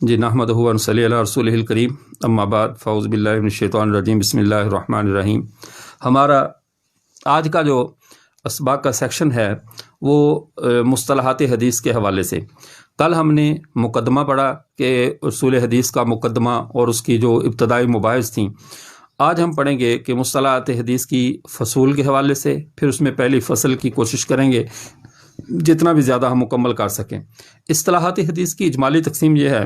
جی نحمدہ و نصلی علی رسولہ الکریم، اما بعد، فاعوذ باللہ من الشیطان الرجیم، بسم اللہ الرحمن الرحیم۔ ہمارا آج کا جو اسباق کا سیکشن ہے وہ مصطلحات حدیث کے حوالے سے، کل ہم نے مقدمہ پڑھا کہ اصول حدیث کا مقدمہ اور اس کی جو ابتدائی مباحث تھیں۔ آج ہم پڑھیں گے کہ مصطلحات حدیث کی فصول کے حوالے سے، پھر اس میں پہلی فصل کی کوشش کریں گے جتنا بھی زیادہ ہم مکمل کر سکیں۔ اصطلاحات حدیث کی اجمالی تقسیم یہ ہے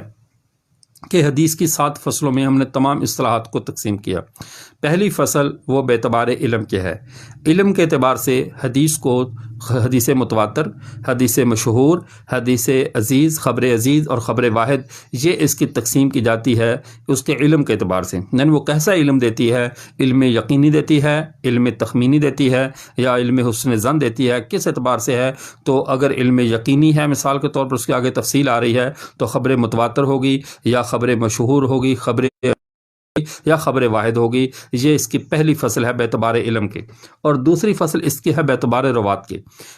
کہ حدیث کی 7 فصلوں میں ہم نے تمام اصطلاحات کو تقسیم کیا۔ پہلی فصل وہ بیعتبار علم کے ہے۔ علم کے اعتبار سے حدیث کو حدیث متواتر، حدیث مشہور، حدیث عزیز، خبر عزیز اور خبر واحد، یہ اس کی تقسیم کی جاتی ہے اس کے علم کے اعتبار سے، یعنی وہ کیسا علم دیتی ہے، علم یقینی دیتی ہے، علم تخمینی دیتی ہے، یا علم حسن ظن دیتی ہے، کس اعتبار سے ہے۔ تو اگر علم یقینی ہے، مثال کے طور پر اس کے آگے تفصیل آ رہی ہے، تو خبر متواتر ہوگی یا خبر مشہور ہوگی، خبر یا خبر واحد ہوگی۔ یہ اس کی پہلی فصل ہے بیعتبار علم کے۔ اور دوسری فصل اس کی ہے بیعتبار روات کے،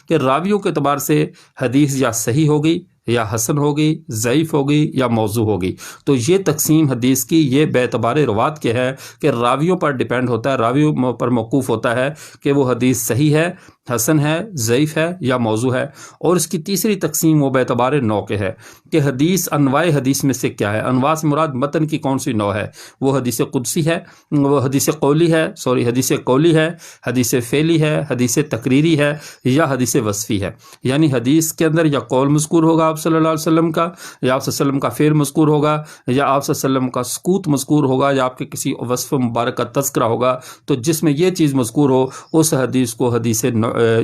کہ راویوں کے اعتبار سے حدیث یا صحیح ہوگی یا حسن ہوگی، ضعیف ہوگی یا موضوع ہوگی۔ تو یہ تقسیم حدیث کی یہ بیعتبار روات کے ہے کہ راویوں پر ڈیپینڈ ہوتا ہے، راویوں پر موقوف ہوتا ہے کہ وہ حدیث صحیح ہے، حسن ہے، ضعیف ہے یا موضوع ہے۔ اور اس کی تیسری تقسیم وہ بیعتبار نوع کے ہے کہ حدیث انواع حدیث میں سے کیا ہے۔ انواع سے مراد متن کی کون سی نوع ہے، وہ حدیث قدسی ہے، وہ حدیث قولی ہے، حدیث قولی ہے، حدیث فعلی ہے، حدیث تقریری ہے یا حدیث وصفی ہے۔ یعنی حدیث کے اندر یا قول مذکور ہوگا آپ صلی اللہ علیہ وسلم کا، یا آپ صلی اللہ علیہ وسلم کا فعل مذکور ہوگا، یا آپ صلی اللہ علیہ وسلم کا سکوت مذکور ہوگا، یا آپ کے کسی وصف مبارک کا تذکرہ ہوگا۔ تو جس میں یہ چیز مذکور ہو اس حدیث کو حدیث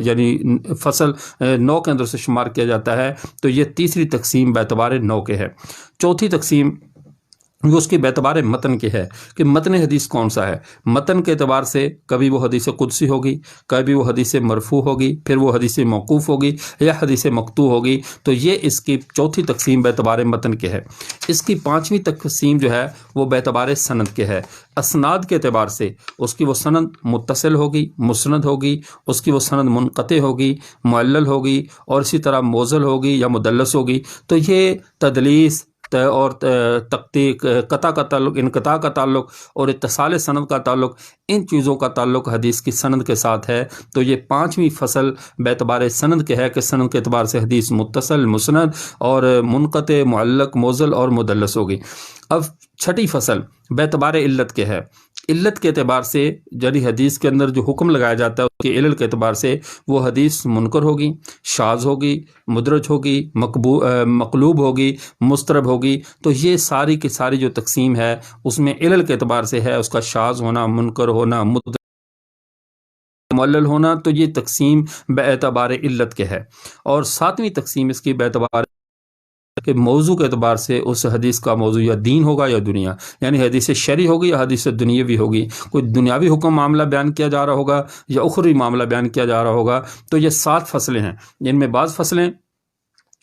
یعنی فصل نوع کے اندر سے شمار کیا جاتا ہے۔ تو یہ تیسری تقسیم بیعتبار نوع کے ہے۔ چوتھی تقسیم وہ اس کی بیعتبار متن کے ہے کہ متن حدیث کون سا ہے۔ متن کے اعتبار سے کبھی وہ حدیث قدسی ہوگی، کبھی وہ حدیث مرفوع ہوگی، پھر وہ حدیث موقوف ہوگی یا حدیث مقطوع ہوگی۔ تو یہ اس کی چوتھی تقسیم بیعتبار متن کے ہے۔ اس کی پانچویں تقسیم جو ہے وہ بیعتبار سند کے ہے۔ اسناد کے اعتبار سے اس کی وہ سند متصل ہوگی، مسند ہوگی، اس کی وہ سند منقطع ہوگی، معلل ہوگی، اور اسی طرح موزل ہوگی یا مدلس ہوگی۔ تو یہ تدلیس اور قطع کا تعلق، انقطاع کا تعلق اور اتصال سند کا تعلق، ان چیزوں کا تعلق حدیث کی سند کے ساتھ ہے۔ تو یہ پانچویں فصل بیعتبار سند کے ہے کہ سند کے اعتبار سے حدیث متصل، مسند اور منقطع، معلق، موزل اور مدلس ہوگی۔ اب چھٹی فصل بیعتبار علت کے ہے۔ علت کے اعتبار سے یعنی حدیث کے اندر جو حکم لگایا جاتا ہے اس کی علت کے اعتبار سے وہ حدیث منکر ہوگی، شاذ ہوگی، مدرج ہوگی، مقلوب ہوگی، مضطرب ہوگی۔ تو یہ ساری کی ساری جو تقسیم ہے اس میں علل کے اعتبار سے ہے، اس کا شاذ ہونا، منکر ہونا، مدرج، معلل ہونا۔ تو یہ تقسیم بیعتبار علت کے ہے۔ اور ساتویں تقسیم اس کی بیعتبار کہ موضوع کے اعتبار سے اس حدیث کا موضوع یا دین ہوگا یا دنیا، یعنی حدیث شرعی ہوگی یا حدیث دنیاوی ہوگی، کوئی دنیاوی حکم معاملہ بیان کیا جا رہا ہوگا یا اخروی معاملہ بیان کیا جا رہا ہوگا۔ تو یہ 7 فصلیں ہیں، جن میں بعض فصلیں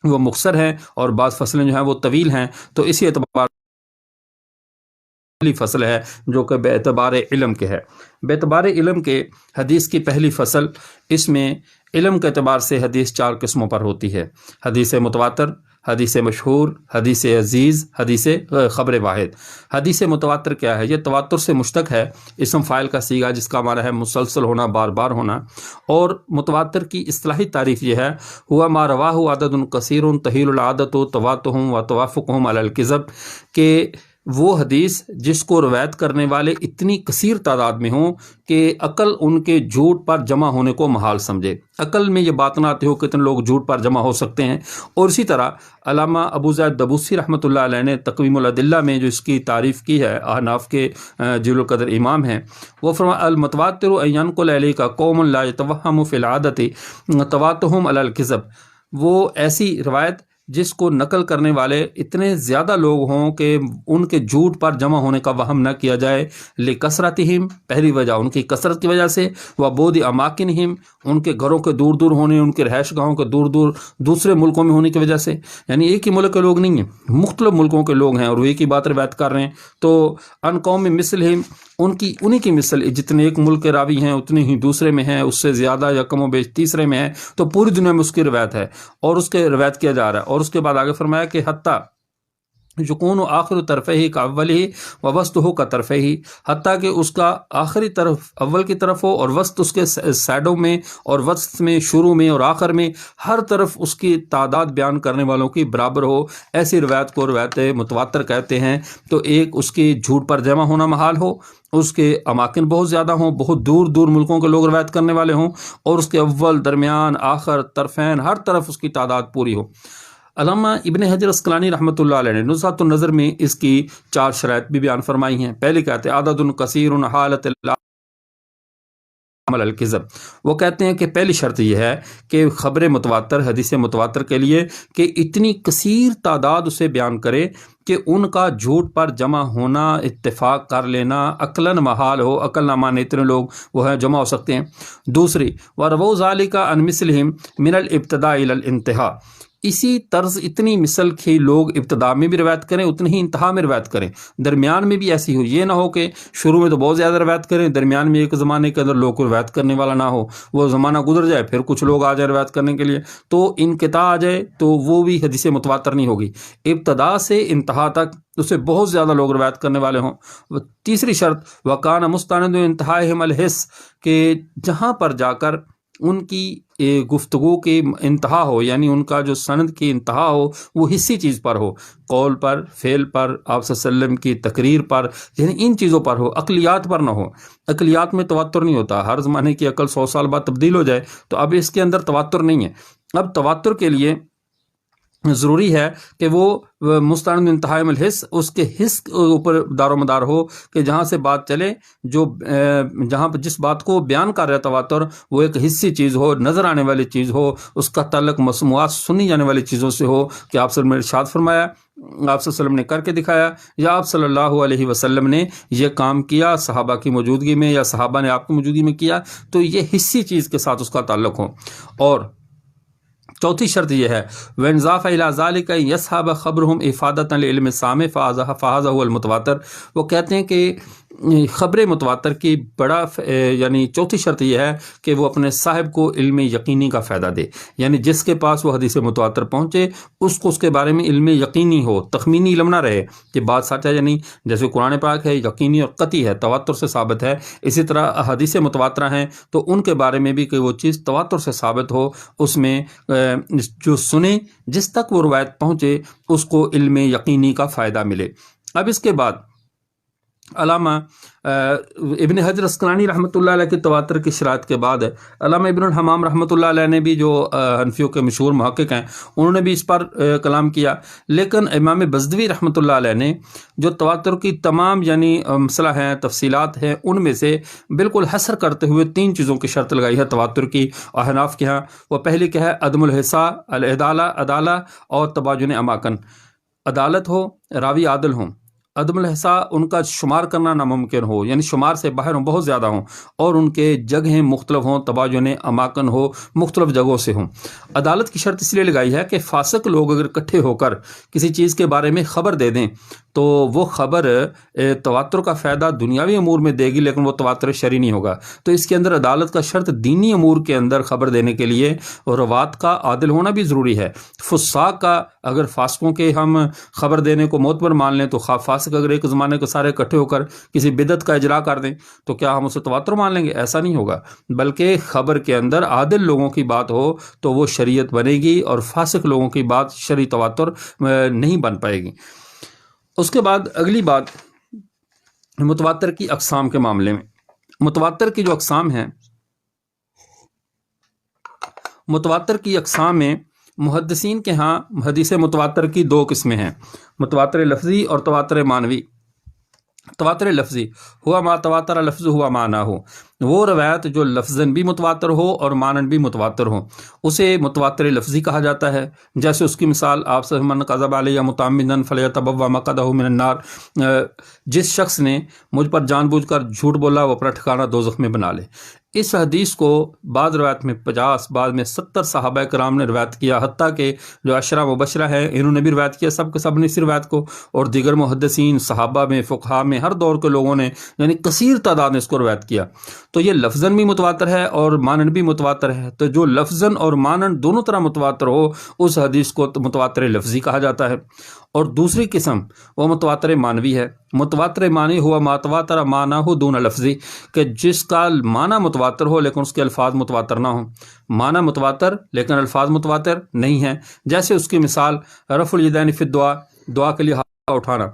وہ مختصر ہیں اور بعض فصلیں جو ہیں وہ طویل ہیں۔ تو اسی اعتبار پہلی فصل ہے جو کہ بیعتبار علم کے ہے۔ بیعتبار علم کے حدیث کی پہلی فصل، اس میں علم کے اعتبار سے حدیث 4 قسموں پر ہوتی ہے: حدیث متواتر، حدیث مشہور، حدیث عزیز، حدیث خبر واحد۔ حدیث متواتر کیا ہے؟ یہ تواتر سے مشتق ہے، اسم فاعل کا صیغہ جس کا معنی ہے مسلسل ہونا، بار بار ہونا۔ اور متواتر کی اصطلاحی تعریف یہ ہے: ہوا ما رواہ عدد کثیر تحیل العادت تواتہم و توافقہم علی الکذب، کہ وہ حدیث جس کو روایت کرنے والے اتنی کثیر تعداد میں ہوں کہ عقل ان کے جھوٹ پر جمع ہونے کو محال سمجھے۔ عقل میں یہ بات نہ آتی ہو کہ اتنے لوگ جھوٹ پر جمع ہو سکتے ہیں۔ اور اسی طرح علامہ ابو زید دبوسی رحمۃ اللہ علیہ نے تقویم الادلہ میں جو اس کی تعریف کی ہے، احناف کے جلیل القدر امام ہیں، وہ فرمایا: المتواتر ان ينقل الیک قوم لا يتوهم فی العادۃ تواتهم علی الکذب، وہ ایسی روایت جس کو نقل کرنے والے اتنے زیادہ لوگ ہوں کہ ان کے جھوٹ پر جمع ہونے کا وہم نہ کیا جائے۔ لکثرتہم، پہلی وجہ ان کی کثرت کی وجہ سے، وبعد اماکنہم، ان کے گھروں کے دور دور ہونے، ان کے رہائش گاہوں کے دور دور دوسرے ملکوں میں ہونے کی وجہ سے، یعنی ایک ہی ملک کے لوگ نہیں ہیں، مختلف ملکوں کے لوگ ہیں اور وہ ایک ہی بات روایت کر رہے ہیں۔ تو ان قوم مثلہم، انہی کی مثل، جتنے ایک ملک کے راوی ہیں اتنے ہی دوسرے میں ہیں، اس سے زیادہ یا کم و بیش تیسرے میں ہے۔ تو پوری دنیا میں اس کی روایت ہے اور اس کے روایت کیا جا رہا ہے۔ اور اس کے بعد آگے فرمایا کہ حتیٰ یکون آخر طرفہ کا اول ہی و وسط کا طرف ہی، حتیٰ کہ اس کا آخری طرف اول کی طرف ہو اور وسط اس کے سائڈوں میں اور وسط میں شروع میں اور آخر میں ہر طرف اس کی تعداد بیان کرنے والوں کی برابر ہو، ایسی روایت کو روایت متواتر کہتے ہیں۔ تو ایک اس کی جھوٹ پر جمع ہونا محال ہو، اس کے اماکن بہت زیادہ ہوں، بہت دور دور ملکوں کے لوگ روایت کرنے والے ہوں، اور اس کے اول درمیان آخر طرفین ہر طرف اس کی تعداد پوری ہو۔ علامہ ابن حجر اسقلانی رحمۃ اللہ علیہ نے نزہۃ النظر میں اس کی 4 شرائط بھی بیان فرمائی ہیں۔ پہلے کہتے ہیں عدد کثیر حالت عمل الکذب، وہ کہتے ہیں کہ پہلی شرط یہ ہے کہ خبر متواتر، حدیث متواتر کے لیے کہ اتنی کثیر تعداد اسے بیان کرے کہ ان کا جھوٹ پر جمع ہونا، اتفاق کر لینا عقلاً محال ہو، عقل نہ مانے اتنے لوگ وہ ہیں جمع ہو سکتے ہیں۔ دوسری وَرَوَوْا ذَلِكَ عَنْ مِثْلِهِمْ مِنَ الْإِبْتِدَاءِ إِلَى الْإِنْتِهَاءِ، اسی طرز اتنی مثل کی لوگ ابتدا میں بھی روایت کریں، اتنی ہی انتہا میں روایت کریں، درمیان میں بھی ایسی ہو، یہ نہ ہو کہ شروع میں تو بہت زیادہ روایت کریں، درمیان میں ایک زمانے کے اندر لوگ کو روایت کرنے والا نہ ہو، وہ زمانہ گزر جائے پھر کچھ لوگ آ جائیں روایت کرنے کے لیے تو انقطاع آ جائے، تو وہ بھی حدیث متواتر نہیں ہوگی۔ ابتدا سے انتہا تک اسے بہت زیادہ لوگ روایت کرنے والے ہوں۔ تیسری شرط وَكَانَ مُسْتَنِدُ انتہائِهِمْ الْحِسْ، کہ جہاں پر جا کر ان کی گفتگو کی انتہا ہو، یعنی ان کا جو سند کی انتہا ہو وہ حصی چیز پر ہو، قول پر، فعل پر، آپ صلی اللہ علیہ وسلم کی تقریر پر، یعنی ان چیزوں پر ہو، عقلیات پر نہ ہو۔ عقلیات میں تواتر نہیں ہوتا، ہر زمانے کی عقل 100 سال بعد تبدیل ہو جائے، تو اب اس کے اندر تواتر نہیں ہے۔ اب تواتر کے لیے ضروری ہے کہ وہ مستند انتہائی الحس، اس کے حس اوپر دار و مدار ہو، کہ جہاں سے بات چلے، جو جہاں پر جس بات کو بیان کر رہا ہے تواتر وہ ایک حصی چیز ہو، نظر آنے والی چیز ہو، اس کا تعلق مسموعات سنی جانے والی چیزوں سے ہو، کہ آپ صلی اللہ علیہ وسلم نے ارشاد فرمایا، آپ صلی اللہ علیہ وسلم نے کر کے دکھایا، یا آپ صلی اللہ علیہ وسلم نے یہ کام کیا صحابہ کی موجودگی میں، یا صحابہ نے آپ کی موجودگی میں کیا، تو یہ حصی چیز کے ساتھ اس کا تعلق ہو۔ اور چوتھی شرط یہ ہے وَإِنْضَافَ إِلَى ذَلِكَ يَصْحَبَ خَبْرُهُمْ إِفَادَةً لِعِلْمِ السَّامِعِ فَهَذَا هُوَ الْمُتَوَاتِرُ، وہ کہتے ہیں کہ خبر متواتر کی بڑا یعنی چوتھی شرط یہ ہے کہ وہ اپنے صاحب کو علم یقینی کا فائدہ دے، یعنی جس کے پاس وہ حدیث متواتر پہنچے اس کو اس کے بارے میں علم یقینی ہو، تخمینی علم نہ رہے کہ بات سچ ہے یا نہیں۔ جیسے قرآن پاک ہے یقینی اور قطعی ہے، تواتر سے ثابت ہے، اسی طرح حدیث متواترہ ہیں تو ان کے بارے میں بھی کہ وہ چیز تواتر سے ثابت ہو، اس میں جو سنے جس تک وہ روایت پہنچے اس کو علم یقینی کا فائدہ ملے۔ اب اس کے بعد علامہ ابن حجر اسقلانی رحمۃ اللہ علیہ کی تواتر کی شرائط کے بعد علامہ ابن الحمام رحمۃ اللہ علیہ نے بھی، جو حنفیوں کے مشہور محقق ہیں، انہوں نے بھی اس پر کلام کیا، لیکن امام بزدوی رحمۃ اللہ علیہ نے جو تواتر کی تمام یعنی مسئلہ ہیں، تفصیلات ہیں، ان میں سے بالکل حصر کرتے ہوئے 3 چیزوں کی شرط لگائی ہے تواتر کی احناف کے ہاں۔ وہ پہلی کیا ہے عدم الحصا، العدالہ، عدالہ اور تباین اماکن، عدالت ہو، راوی عادل ہوں۔ عدم الحصا ان کا شمار کرنا ناممکن ہو، یعنی شمار سے باہر ہوں، بہت زیادہ ہوں، اور ان کے جگہیں مختلف ہوں، تباین اماکن ہو، مختلف جگہوں سے ہوں۔ عدالت کی شرط اس لیے لگائی ہے کہ فاسق لوگ اگر اکٹھے ہو کر کسی چیز کے بارے میں خبر دے دیں تو وہ خبر تواتر کا فائدہ دنیاوی امور میں دے گی، لیکن وہ تواتر شرعی نہیں ہوگا۔ تو اس کے اندر عدالت کا شرط دینی امور کے اندر خبر دینے کے لیے روات کا عادل ہونا بھی ضروری ہے۔ فساق کا اگر فاسقوں کے ہم خبر دینے کو معتبر مان لیں تو فاسق اگر ایک زمانے کے سارے اکٹھے ہو کر کسی بدعت کا اجرا کر دیں تو کیا ہم اسے تواتر مان لیں گے؟ ایسا نہیں ہوگا، بلکہ خبر کے اندر عادل لوگوں کی بات ہو تو وہ شریعت بنے گی، اور فاسق لوگوں کی بات شرعی تواتر نہیں بن پائے گی۔ اس کے بعد اگلی بات متواتر کی اقسام کے معاملے میں۔ متواتر کی جو اقسام ہیں، متواتر کی اقسام میں محدثین کے ہاں حدیث متواتر کی 2 قسمیں ہیں، متواتر لفظی اور تواتر معنوی۔ تواتر لفظی ہوا ما تواتر لفظ ہوا معنی ہو، وہ روایت جو لفظاً بھی متواتر ہو اور معنن بھی متواتر ہو، اسے متواتر لفظی کہا جاتا ہے۔ جیسے اس کی مثال آپ سے من کذب علی متعمدا فلیتبوأ مقعدہ من النار، جس شخص نے مجھ پر جان بوجھ کر جھوٹ بولا وہ اپنا ٹھکانہ دوزخ میں بنا لے۔ اس حدیث کو بعض روایت میں 50، بعض میں 70 صحابہ کرام نے روایت کیا، حتیٰ کہ جو عشرہ مبشرہ ہیں انہوں نے بھی روایت کیا، سب کے سب نے اس روایت کو، اور دیگر محدثین، صحابہ میں، فقہاء میں، ہر دور کے لوگوں نے، یعنی کثیر تعداد نے اس کو روایت کیا۔ تو یہ لفظاً بھی متواتر ہے اور مانن بھی متواتر ہے، تو جو لفظاً اور مانن دونوں طرح متواتر ہو اس حدیث کو متواتر لفظی کہا جاتا ہے۔ اور دوسری قسم وہ متواتر معنوی ہے۔ متواتر معنی ہوا ما تواتر معنی دون لفظی، کہ جس کا معنی متواتر ہو لیکن اس کے الفاظ متواتر نہ ہوں۔ معنی متواتر لیکن الفاظ متواتر نہیں ہیں، جیسے اس کی مثال رفع الیدین فی الدعاء، دعا کے لیے ہاتھ اٹھانا۔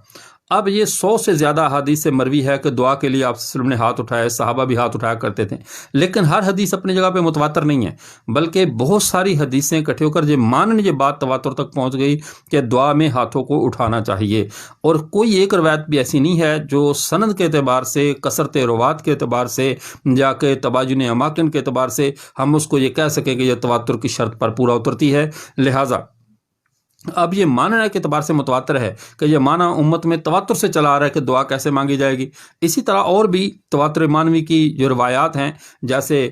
اب یہ 100 سے زیادہ احادیث سے مروی ہے کہ دعا کے لیے آپ صلی اللہ علیہ وسلم نے ہاتھ اٹھائے، صحابہ بھی ہاتھ اٹھایا کرتے تھے، لیکن ہر حدیث اپنی جگہ پہ متواتر نہیں ہے، بلکہ بہت ساری حدیثیں اکٹھے ہو کر یہ مانن یہ بات تواتر تک پہنچ گئی کہ دعا میں ہاتھوں کو اٹھانا چاہیے۔ اور کوئی ایک روایت بھی ایسی نہیں ہے جو سند کے اعتبار سے، کثرت روات کے اعتبار سے، یا کہ تباین اماکن کے اعتبار سے ہم اس کو یہ کہہ سکیں کہ یہ تواتر کی شرط پر پورا اترتی ہے۔ لہٰذا اب یہ معنی کے اعتبار سے متواتر ہے کہ یہ معنی امت میں تواتر سے چلا آ رہا ہے کہ دعا کیسے مانگی جائے گی۔ اسی طرح اور بھی تواتر معنوی کی جو روایات ہیں، جیسے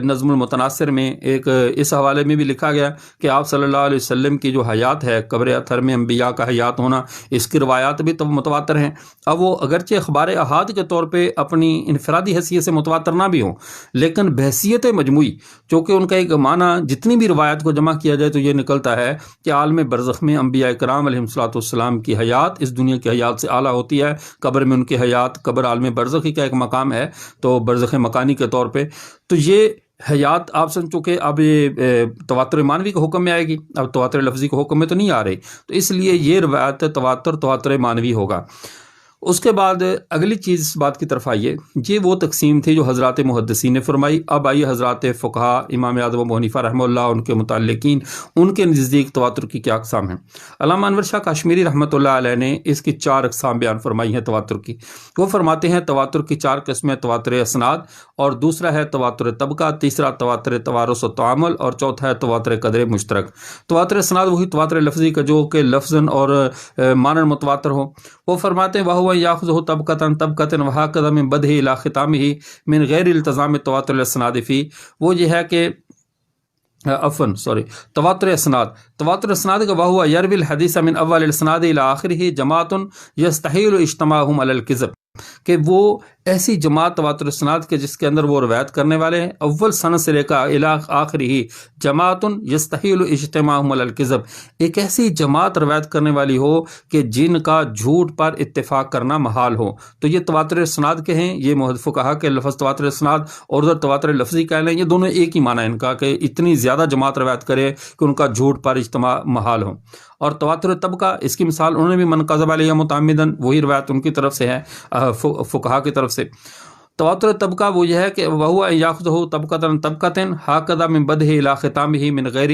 نظم المتناصر میں ایک اس حوالے میں بھی لکھا گیا کہ آپ صلی اللہ علیہ وسلم کی جو حیات ہے، قبر اطہر میں انبیاء کا حیات ہونا، اس کی روایات بھی متواتر ہیں۔ اب وہ اگرچہ اخبار احاد کے طور پہ اپنی انفرادی حیثیت سے متواتر نہ بھی ہوں، لیکن بحیثیت مجموعی چونکہ ان کا ایک معنی جتنی بھی روایات کو جمع کیا جائے تو یہ نکلتا ہے کہ عالم برزخ میں انبیاء کرام علیہم الصلوۃ والسلام کی حیات اس دنیا کی حیات سے اعلیٰ ہوتی ہے۔ قبر میں ان کی حیات، قبر عالم برزخی کا ایک مقام ہے تو برزخ مکانی کے طور پہ، تو یہ حیات آپ سن چکے۔ اب یہ تواتر معنوی کے حکم میں آئے گی، اب تواتر لفظی کے حکم میں تو نہیں آ رہی، تو اس لیے یہ روایت تواتر معنوی ہوگا۔ اس کے بعد اگلی چیز اس بات کی طرف آئیے، یہ وہ تقسیم تھی جو حضرات محدثین نے فرمائی۔ اب آئیے حضرات فقہا، امام اعظم ابو حنیفہ رحمہ اللہ، ان کے متعلقین، ان کے نزدیک تواتر کی کیا اقسام ہیں۔ علامہ انور شاہ کاشمیری رحمۃ اللہ علیہ نے اس کی 4 اقسام بیان فرمائی ہیں تواتر کی۔ وہ فرماتے ہیں تواتر کی 4 قسمیں: تواتر اسناد، اور دوسرا ہے تواتر طبقہ، تیسرا تواتر توارث و تعامل، اور چوتھا ہے تواتر قدر مشترک۔ تواتر اسناد وہی تواتر لفظی کا جو کہ لفظاً اور مانن متواتر ہو۔ وہ فرماتے ہیں وَهُوَ يَأْخُذُهُ طبقةً طبقةً وَهَكَذَا مِنْ بَدْئِهِ إِلَى خِتَامِهِ مِنْ غَيْرِ التزام تواتر الاسناد فيه۔ وہ یہ ہے کہ تواتر اسناد کا وَهُوَ يَرْوِي الْحَدِيثَ مِنْ أَوَّلِ الْإِسْنَادِ إِلَى آخِرِهِ جماعة يَسْتَحِيلُ اجتماعهم على الكذب، کہ وہ ایسی جماعت تواتر اسناد کے جس کے اندر وہ روایت کرنے والے ہیں، اول سند سے لے کر الی آخری ہی جماعت یستحیل اجتماعهم علی الکذب، ایک ایسی جماعت روایت کرنے والی ہو کہ جن کا جھوٹ پر اتفاق کرنا محال ہو۔ تو یہ تواتر اسناد کے ہیں، یہ محدث فقہا کے لفظ تواتر اسناد، اور ادھر تواتر لفظی کہہ لیں، یہ دونوں ایک ہی معنی ہے ان کا کہ اتنی زیادہ جماعت روایت کرے کہ ان کا جھوٹ پر اجتماع محال ہو۔ اور تواتر طبقہ، اس کی مثال انہوں نے بھی من کذب علیہ متعمداً، وہی روایت ان کی طرف سے ہے، فقہا کی طرف سے۔ تواتر طبقہ وہ یہ ہے کہ وَهُوَ أَن يَأْخُذَهُ طَبْقَةً طَبْقَةً هَكَذَا مِنْ بَدْئِهِ إِلَى خِتَامِهِ مِنْ غَيْرِ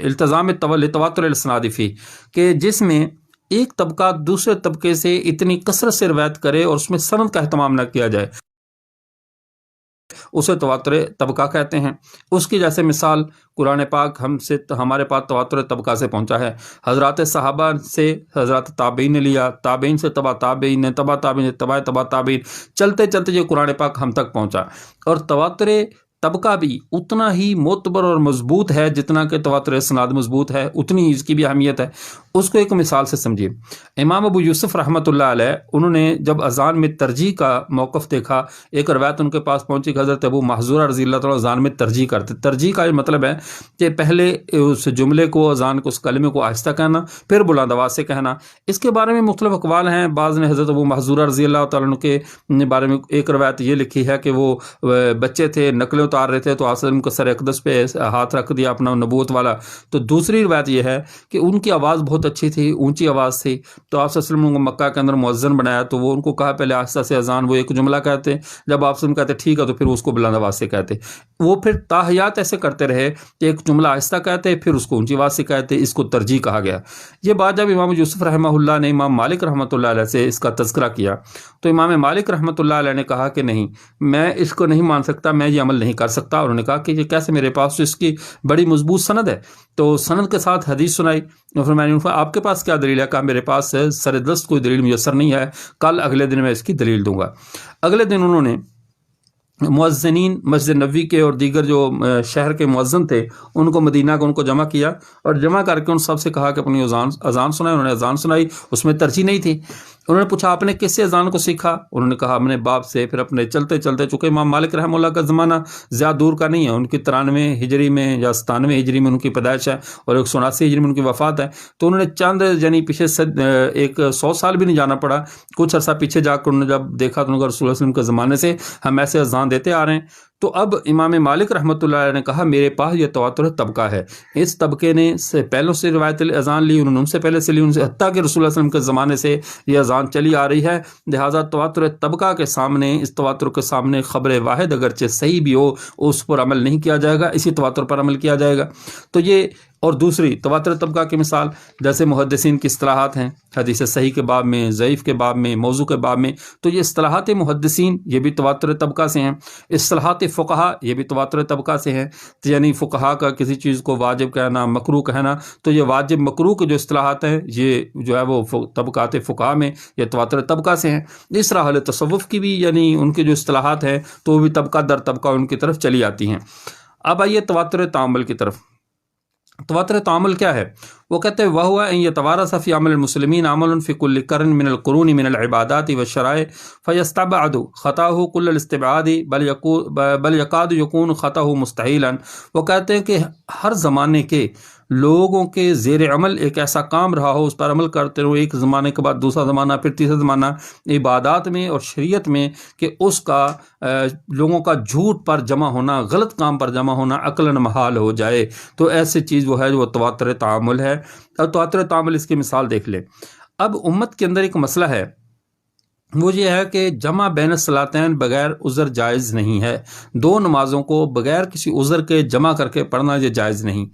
التزام تواتر الاسناد فيه، کہ جس میں ایک طبقہ دوسرے طبقے سے اتنی کثرت سے روایت کرے اور اس میں سند کا اہتمام نہ کیا جائے، اسے تواتر طبقہ کہتے ہیں۔ اس کی جیسے مثال قرآن پاک ہمارے پاس تواتر طبقہ سے پہنچا ہے، حضرات صحابہ سے حضرات تابعین نے لیا، تابعین سے تبع تابعین نے، تبع تابعین سے تبع تابعین، چلتے چلتے یہ قرآن پاک ہم تک پہنچا۔ اور تواتر طبقہ بھی اتنا ہی معتبر اور مضبوط ہے جتنا کہ تواتر اسناد مضبوط ہے، اتنی اس کی بھی اہمیت ہے۔ اس کو ایک مثال سے سمجھیے۔ امام ابو یوسف رحمۃ اللہ علیہ، انہوں نے جب اذان میں ترجیح کا موقف دیکھا، ایک روایت ان کے پاس پہنچی کہ حضرت ابو محذورہ رضی اللہ تعالیٰ اذان میں ترجیح کرتے۔ ترجیح کا یہ مطلب ہے کہ پہلے اس جملے کو، اذان کو، اس کلمے کو آہستہ کہنا، پھر بلند آواز سے کہنا۔ اس کے بارے میں مختلف اقوال ہیں، بعض نے حضرت ابو محذورہ رضی اللہ تعالیٰ عنہ کے بارے میں ایک روایت یہ لکھی ہے کہ وہ بچے تھے، نقلیں اتار رہے تھے تو آپ کو سر اقدس پہ ہاتھ رکھ دیا اپنا نبوت والا۔ تو دوسری روایت یہ ہے کہ ان کی آواز بہت اچھی تھی، اونچی آواز تھی، تو آپ صلی اللہ علیہ وسلم کو مکہ کے اندر مؤذن بنایا، تو وہ ان کو کہا پہلے آہستہ سے اذان، وہ ایک جملہ کہتے، جب آپ کہتے ٹھیک ہے تو پھر اس کو بلند آواز سے کہتے۔ وہ پھر تاحیات ایسے کرتے رہے کہ ایک جملہ آہستہ کہتے، پھر اس کو اونچی آواز سے کہتے، اس کو ترجیح کہا گیا۔ یہ بات جب امام یوسف رحمہ اللہ نے امام مالک رحمۃ اللہ علیہ سے اس کا تذکرہ کیا تو امام مالک رحمۃ اللہ علیہ نے کہا کہ نہیں، میں اس کو نہیں مان سکتا، میں یہ عمل نہیں کر سکتا۔ اور انہوں نے کہا کہ یہ کیسے، میرے پاس تو اس کی بڑی مضبوط سند ہے۔ تو سند کے ساتھ حدیث سنائی، اور پھر میں نے آپ کے پاس کیا دلیل ہے؟ کہا میرے پاس سر دست کوئی دلیل میسر نہیں ہے، کل اگلے دن میں اس کی دلیل دوں گا۔ اگلے دن انہوں نے مؤذنین مسجد نبوی کے اور دیگر جو شہر کے مؤذن تھے ان کو مدینہ کو ان کو جمع کیا، اور جمع کر کے ان سب سے کہا کہ اپنی اذان سنائے۔ انہوں نے اذان سنائی، اس میں ترجیح نہیں تھی۔ انہوں نے پوچھا آپ نے کس سے اذان کو سیکھا؟ انہوں نے کہا ہم نے باپ سے، پھر اپنے چلتے چلتے، چونکہ امام مالک رحمہ اللہ کا زمانہ زیادہ دور کا نہیں ہے، ان کی 93 ہجری میں یا 97 ہجری میں ان کی پیدائش ہے اور 179 ہجری میں ان کی وفات ہے، تو انہوں نے چند یعنی پیچھے ایک 100 سال بھی نہیں جانا پڑا، کچھ عرصہ پیچھے جا کر انہوں نے جب دیکھا تو انہوں نے رسول اللہ علیہ وسلم کے زمانے سے ہم ایسے اذان دیتے آ رہے ہیں۔ تو اب امام مالک رحمۃ اللہ علیہ نے کہا میرے پاس یہ تواتر طبقہ ہے، اس طبقے نے سے پہلوں سے روایت اذان لی، انہوں نے ان سے پہلے سے لی، ان سے حتیٰ کہ رسول اللہ علیہ وسلم کے زمانے سے یہ اذان چلی آ رہی ہے، لہٰذا تواتر طبقہ کے سامنے، اس تواتر کے سامنے خبر واحد اگرچہ صحیح بھی ہو اس پر عمل نہیں کیا جائے گا، اسی تواتر پر عمل کیا جائے گا۔ تو یہ اور دوسری تواتر طبقہ کی مثال جیسے محدثین کی اصطلاحات ہیں، حدیث صحیح کے باب میں، ضعیف کے باب میں، موضوع کے باب میں، تو یہ اصطلاحات محدثین یہ بھی تواتر طبقہ سے ہیں، اصطلاحات فقہا یہ بھی تواتر طبقہ سے ہیں، یعنی فقہا کا کسی چیز کو واجب کہنا، مکروہ کہنا، تو یہ واجب مکروہ کے جو اصطلاحات ہیں یہ جو ہے وہ طبقات فقہا میں یہ تواتر طبقہ سے ہیں۔ اس طرح اہل تصوف کی بھی یعنی ان کے جو اصطلاحات ہیں تو وہ بھی طبقہ در طبقہ ان کی طرف چلی آتی ہیں۔ اب آئیے تواتر تعامل کی طرف۔ تواتر تعامل کیا ہے؟ وہ کہتے ہیں وَهُوَ أَن يَتَوَارَثَ فِي عَمَلِ الْمُسْلِمِينَ عَمَلٌ فِي كُلِّ قَرْنٍ مِنَ الْقُرُونِ مِنَ الْعِبَادَاتِ وَالشَّرَائِعِ فَيَسْتَبْعَدُ خَطَأُهُ كُلَّ الْاِسْتِبْعَادِ بَلْ يَكَادُ يَكُونُ خَطَأُهُ مُسْتَحِيلًا۔ وہ کہتے ہیں کہ ہر زمانے کے لوگوں کے زیر عمل ایک ایسا کام رہا ہو، اس پر عمل کرتے رہو، ایک زمانے کے بعد دوسرا زمانہ، پھر تیسرا زمانہ، عبادات میں اور شریعت میں، کہ اس کا لوگوں کا جھوٹ پر جمع ہونا، غلط کام پر جمع ہونا عقلاً محال ہو جائے، تو ایسی چیز وہ ہے جو تواتر تعامل ہے۔ اور تواتر تعامل اس کی مثال دیکھ لیں۔ اب امت کے اندر ایک مسئلہ ہے، وہ یہ ہے کہ جمع بین الصلاتین بغیر عذر جائز نہیں ہے، دو نمازوں کو بغیر کسی عذر کے جمع کر کے پڑھنا یہ جائز نہیں۔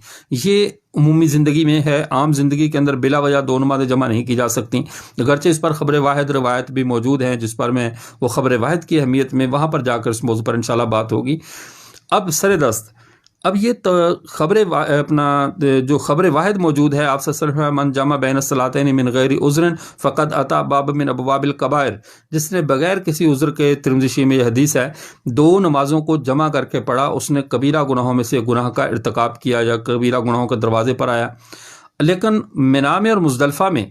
یہ عمومی زندگی میں ہے، عام زندگی کے اندر بلا وجہ دو نمازیں جمع نہیں کی جا سکتی، اگرچہ اس پر خبر واحد روایت بھی موجود ہیں جس پر میں وہ خبر واحد کی اہمیت میں وہاں پر جا کر اس موضوع پر انشاءاللہ بات ہوگی۔ اب سر دست اب یہ جو خبر واحد موجود ہے، آپ صلی اللہ علیہ وسلم من جمع بین الصلاتین من غیر عذر فقد اتی باب من ابواب الکبائر، جس نے بغیر کسی عذر کے، ترمذی میں یہ حدیث ہے، دو نمازوں کو جمع کر کے پڑھا، اس نے کبیرہ گناہوں میں سے گناہ کا ارتکاب کیا یا کبیرہ گناہوں کے دروازے پر آیا۔ لیکن منا میں اور مزدلفہ میں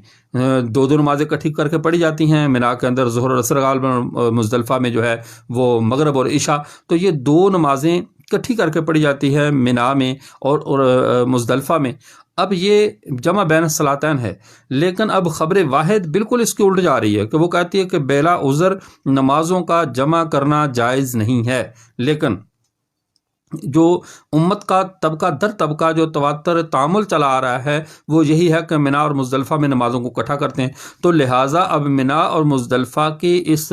دو نمازیں اکٹھی کر کے پڑھی جاتی ہیں، منا کے اندر ظہر اور عصر غالباً، مزدلفہ میں جو ہے وہ مغرب اور عشاء، تو یہ دو نمازیں اکٹھی کر کے پڑھی جاتی ہے منا میں اور مزدلفہ میں۔ اب یہ جمع بین الصلاتین ہے، لیکن اب خبر واحد بالکل اس کی الٹ جا رہی ہے کہ وہ کہتی ہے کہ بلا عذر نمازوں کا جمع کرنا جائز نہیں ہے، لیکن جو امت کا طبقہ در طبقہ جو تواتر تعامل چلا آ رہا ہے وہ یہی ہے کہ منا اور مزدلفہ میں نمازوں کو اکٹھا کرتے ہیں، تو لہٰذا اب منا اور مزدلفہ کی اس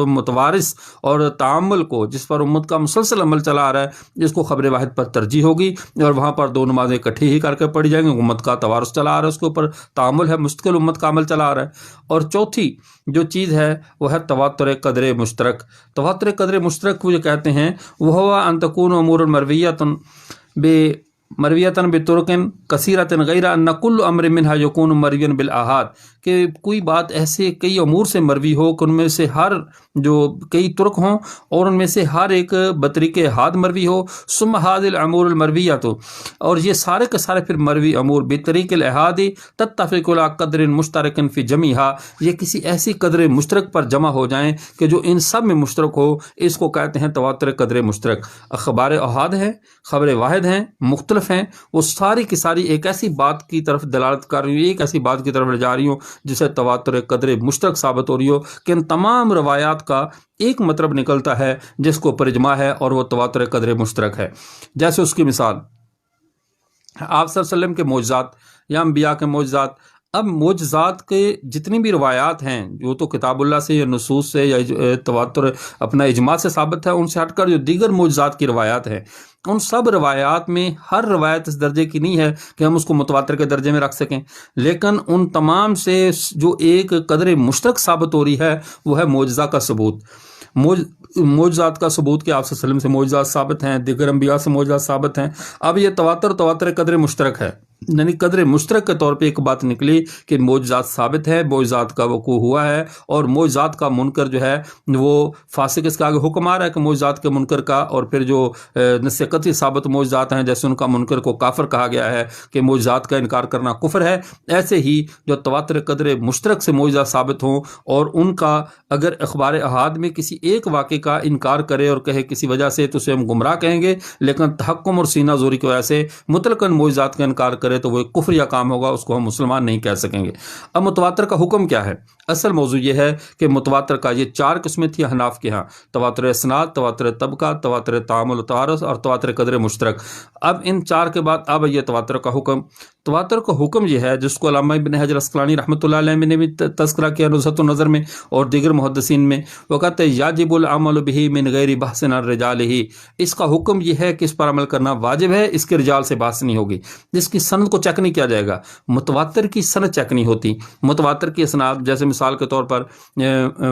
متوارث اور تعامل کو جس پر امت کا مسلسل عمل چلا آ رہا ہے، جس کو خبر واحد پر ترجیح ہوگی اور وہاں پر دو نمازیں اکٹھی ہی کر کے پڑھی جائیں گی، امت کا توارث چلا آ رہا ہے، اس کے اوپر تعامل ہے، مستقل امت کا عمل چلا آ رہا ہے۔ اور چوتھی جو چیز ہے وہ ہے تواتر قدر مشترک۔ تواتر قدر مشترک وہ یہ کہتے ہیں وہ ان تکون امور مرویتاً بطرقن کثیرتاً غیر ان کل امر منہا یکون مرویاً بالاحاد، کہ کوئی بات ایسے کئی امور سے مروی ہو کہ ان میں سے ہر جو کئی طرق ہوں اور ان میں سے ہر ایک بطریق احاد مروی ہو، ثم هذه الامور المرویۃ، اور یہ سارے کے سارے پھر مروی امور بطریق الاحاد تتفق علی قدر مشترک فی جمیعھا، یہ کسی ایسی قدر مشترک پر جمع ہو جائیں کہ جو ان سب میں مشترک ہو، اس کو کہتے ہیں تواتر قدر مشترک۔ اخبار احاد ہیں، خبر واحد ہیں، مختلف ہیں، وہ ساری کی ساری ایک ایسی بات کی طرف دلالت کر رہی ہوں، ایک ایسی بات کی طرف لے جا رہی ہوں جسے تواتر قدر مشترک ثابت ہو رہی ہو کہ ان تمام روایات کا ایک مطلب نکلتا ہے جس کو پر اجماع ہے اور وہ تواتر قدر مشترک ہے۔ جیسے اس کی مثال آپ صلی اللہ علیہ وسلم کے معجزات یا انبیاء کے معجزات۔ اب معجزات کے جتنی بھی روایات ہیں جو تو کتاب اللہ سے یا نصوص سے یا تواتر اپنا اجماع سے ثابت ہے، ان سے ہٹ کر جو دیگر معجزات کی روایات ہیں، ان سب روایات میں ہر روایت اس درجے کی نہیں ہے کہ ہم اس کو متواتر کے درجے میں رکھ سکیں، لیکن ان تمام سے جو ایک قدر مشترک ثابت ہو رہی ہے وہ ہے معجزہ کا ثبوت۔ معجزات کا ثبوت کہ آپ صلی اللہ علیہ وسلم سے معجزات ثابت ہیں، دیگر انبیاء سے معجزات ثابت ہیں۔ اب یہ تواتر قدر مشترک ہے، یعنی قدر مشترک کے طور پہ ایک بات نکلی کہ معجزات ثابت ہے، معجزات کا وقوع ہوا ہے، اور معجزات کا منکر جو ہے وہ فاسق، اس کے آگے حکم آ رہا ہے کہ معجزات کے منکر کا، اور پھر جو نص قطعی ثابت معجزات ہیں جیسے ان کا منکر کو کافر کہا گیا ہے کہ معجزات کا انکار کرنا کفر ہے، ایسے ہی جو تواتر قدر مشترک سے معجزات ثابت ہوں اور ان کا اگر اخبار احاد میں کسی ایک واقعے کا انکار کرے اور کہے کسی وجہ سے تو اسے ہم گمراہ کہیں گے، لیکن تحکم اور سینہ زوری کی وجہ سے مطلقاً معجزات کا انکار کرے تو وہ ایک کفر یا کام ہوگا، اس کو ہم مسلمان نہیں کہہ سکیں گے۔ اب متواتر کا حکم کیا ہے؟ اصل موضوع یہ ہے کہ متواتر کا یہ 4 قسمیں تھی حناف کے ہاں: تواتر اسناد، تواتر طبقہ، تواتر تعامل و تعارض اور تواتر قدر مشترک۔ اب ان 4 کے بعد اب یہ تواتر کا حکم۔ تواتر کا حکم یہ ہے جس کو علامہ ابن حجر عسقلانی رحمۃ اللہ علیہ نے بھی تذکرہ کیا نزہۃ النظر میں اور دیگر محدثین میں، وہ کہتے ہیں یاجب العمل بہ من غیر بحث عن رجالہ، اس کا حکم یہ ہے کہ اس پر عمل کرنا واجب ہے، اس کے رجال سے بحث نہیں ہوگی، جس کی سند کو چیک نہیں کیا جائے گا۔ متواتر کی سند چیک نہیں ہوتی، متواتر کی اسناد جیسے مثال کے طور پر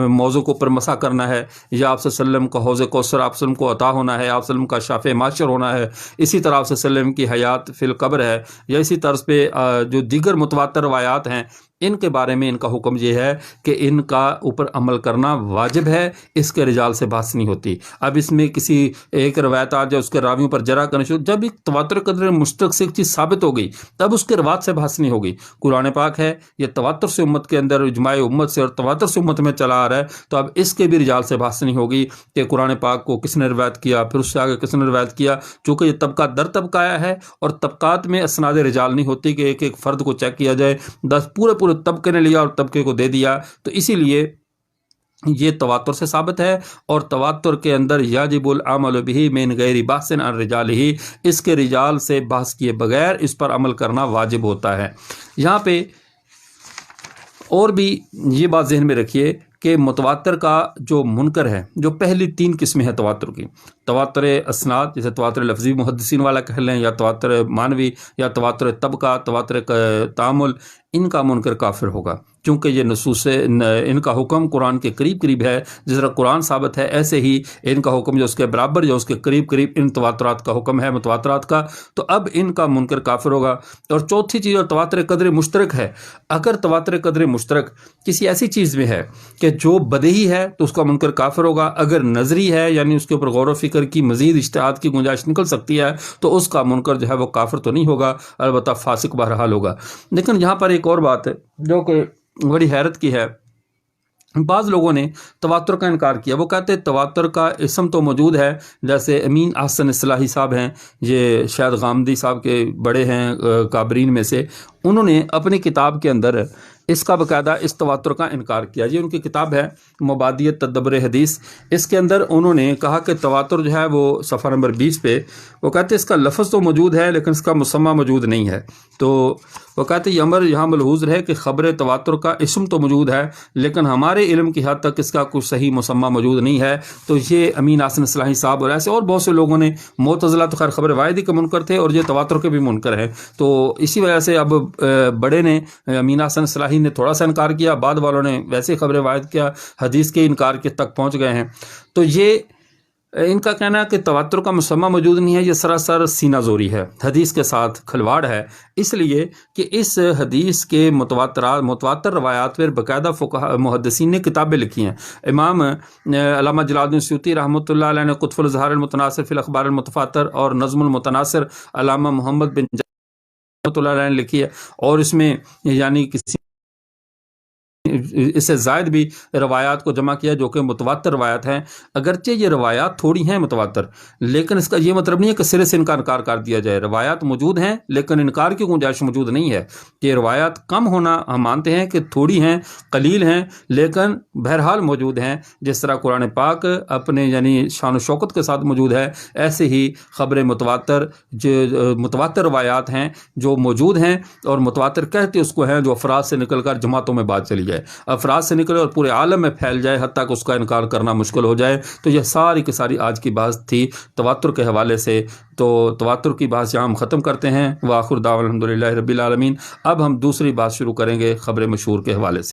موضوع کو پر مسح کرنا ہے، یا آپ صلی اللہ علیہ وسلم کا حوض کوثر آپ صلی اللہ علیہ وسلم کو عطا ہونا ہے، آپ صلی اللہ علیہ وسلم کا شافع معاشر ہونا ہے، اسی طرح آپ صلی اللہ علیہ وسلم کی حیات فی القبر ہے، یا اسی طرز پہ جو دیگر متواتر روایات ہیں ان کے بارے میں ان کا حکم یہ ہے کہ ان کا اوپر عمل کرنا واجب ہے، اس کے رجال سے بحث نہیں ہوتی۔ اب اس میں کسی ایک روایت آ جائے اس کے راویوں پر جرح کرنے شروع، جب ایک تواتر قدر مشترک سے ایک چیز ثابت ہو گئی تب اس کے روایت سے بحث نہیں ہوگی۔ قرآن پاک ہے، یہ تواتر سے امت کے اندر، اجماع امت سے اور تواتر سے امت میں چلا آ رہا ہے، تو اب اس کے بھی رجال سے بحث نہیں ہوگی کہ قرآن پاک کو کس نے روایت کیا، پھر اس سے آگے کس نے روایت کیا، چونکہ یہ طبقہ در طبقہ آیا ہے اور طبقات میں اسناد رجال نہیں ہوتی کہ ایک ایک فرد کو چیک کیا جائے، 10 پورے طبقے نے لیا اور طبقے کو دے دیا، تو اسی لیے یہ تواتر سے ثابت ہے، اور تواتر کے اندر یاجب العمل بہ من غیر بحث عن رجالہ، اس کے رجال سے بحث کیے بغیر اس پر عمل کرنا واجب ہوتا ہے۔ یہاں پہ اور بھی یہ بات ذہن میں رکھیے کہ متواتر کا جو منکر ہے، جو پہلی 3 قسمیں ہیں تواتر کی، تواتر اسناد جیسے تواتر لفظی محدثین والا کہہ لیں، یا تواتر معنوی، یا تواتر طبقہ، تواتر تعامل، ان کا منکر کافر ہوگا، چونکہ یہ نصوص ان کا حکم قرآن کے قریب قریب ہے، جس طرح قرآن ثابت ہے ایسے ہی ان کا حکم جو اس کے برابر، جو اس کے قریب قریب ان تواترات کا حکم ہے، متواترات کا، تو اب ان کا منکر کافر ہوگا۔ اور چوتھی چیز اور تواتر قدر مشترک ہے، اگر تواتر قدر مشترک کسی ایسی چیز میں ہے کہ جو بدیہی ہے تو اس کا منکر کافر ہوگا، اگر نظری ہے یعنی اس کے اوپر غور و فکر کی مزید اجتہاد کی گنجائش نکل سکتی ہے تو اس کا منکر جو ہے وہ کافر تو نہیں ہوگا، البتہ فاسق بہرحال ہوگا۔ لیکن یہاں پر ایک اور بات ہے جو کہ بڑی حیرت کی ہے، بعض لوگوں نے تواتر کا انکار کیا، وہ کہتے ہیں تواتر کا اسم تو موجود ہے، جیسے امین احسن اصلاحی صاحب ہیں، یہ شاید غامدی صاحب کے بڑے ہیں کابرین میں سے، انہوں نے اپنی کتاب کے اندر اس کا باقاعدہ اس تواتر کا انکار کیا۔ یہ ان کی کتاب ہے مبادیۃ تدبر حدیث، اس کے اندر انہوں نے کہا کہ تواتر جو ہے وہ صفحہ نمبر 20 پہ وہ کہتے ہیں اس کا لفظ تو موجود ہے لیکن اس کا مسمہ موجود نہیں ہے۔ تو وہ کہتے ہیں یہ امر یہاں ملحوظ رہے کہ خبر تواتر کا اسم تو موجود ہے لیکن ہمارے علم کی حد تک اس کا کچھ صحیح مسمہ موجود نہیں ہے۔ تو یہ امین احسن اصلاحی صاحب اور ایسے اور بہت سے لوگوں نے، معتزلہ تو خیر خبر واحدی کے منکر تھے اور یہ تواتر کے بھی منکر ہیں، تو اسی وجہ سے اب بڑے نے امین احسن اصلاحی نے تھوڑا سا انکار کیا، بعد والوں نے ویسے خبر واحد کیا، حدیث کے انکار کے تک پہنچ گئے ہیں۔ تو یہ ان کا کہنا ہے کہ تواتر کا مسمہ موجود نہیں ہے، یہ سراسر سینہ زوری ہے، حدیث کے ساتھ کھلواڑ ہے، اس لیے کہ اس حدیث کے متواتر روایات پر باقاعدہ فقہاء محدثین نے کتابیں لکھی ہیں۔ امام علامہ جلال الدین سیوطی رحمۃ اللہ علیہ نے قطف الظہار المتناثر فی الاخبار المتفاتر اور نظم المتناثر علامہ محمد بن رحمۃ اللہ علیہ نے لکھی ہے، اور اس میں یعنی کسی اس سے زائد بھی روایات کو جمع کیا جو کہ متواتر روایات ہیں۔ اگرچہ یہ روایات تھوڑی ہیں متواتر، لیکن اس کا یہ مطلب نہیں ہے کہ سرے سے ان کا انکار کر دیا جائے، روایات موجود ہیں لیکن انکار کی گنجائش موجود نہیں ہے۔ کہ روایات کم ہونا ہم مانتے ہیں کہ تھوڑی ہیں، قلیل ہیں، لیکن بہرحال موجود ہیں، جس طرح قرآن پاک اپنے یعنی شان و شوکت کے ساتھ موجود ہے، ایسے ہی خبر متواتر جو متواتر روایات ہیں جو موجود ہیں، اور متواتر کہتے اس کو ہیں جو افراد سے نکل کر جماعتوں میں بات چلی جائے، افراد سے نکلے اور پورے عالم میں پھیل جائے حتیٰ کہ اس کا انکار کرنا مشکل ہو جائے۔ تو یہ ساری کی ساری آج کی بات تھی تواتر کے حوالے سے۔ تو تواتر کی بات یہاں ہم ختم کرتے ہیں۔ وآخر دعوانا الحمدللہ رب العالمین۔ اب ہم دوسری بات شروع کریں گے خبر مشہور کے حوالے سے۔